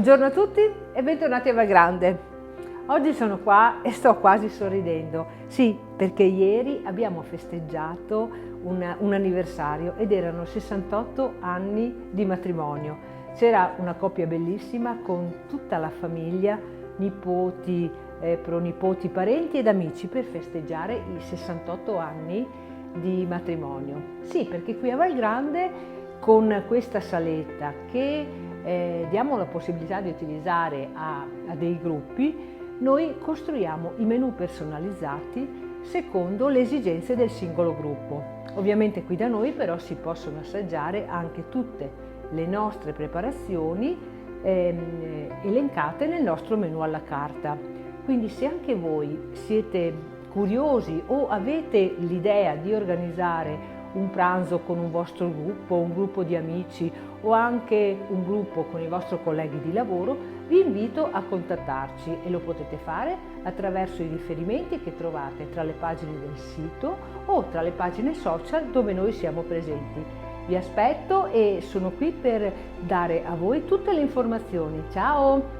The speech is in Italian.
Buongiorno a tutti e bentornati a Valgrande. Oggi sono qua e sto quasi sorridendo. Sì, perché ieri abbiamo festeggiato un anniversario ed erano 68 anni di matrimonio. C'era una coppia bellissima con tutta la famiglia, nipoti, pronipoti, parenti ed amici per festeggiare i 68 anni di matrimonio. Sì, perché qui a Valgrande con questa saletta che diamo la possibilità di utilizzare a dei gruppi, noi costruiamo i menù personalizzati secondo le esigenze del singolo gruppo. Ovviamente qui da noi però si possono assaggiare anche tutte le nostre preparazioni elencate nel nostro menù alla carta. Quindi se anche voi siete curiosi o avete l'idea di organizzare un pranzo con un vostro gruppo, un gruppo di amici o anche un gruppo con i vostri colleghi di lavoro, vi invito a contattarci e lo potete fare attraverso i riferimenti che trovate tra le pagine del sito o tra le pagine social dove noi siamo presenti. Vi aspetto e sono qui per dare a voi tutte le informazioni. Ciao!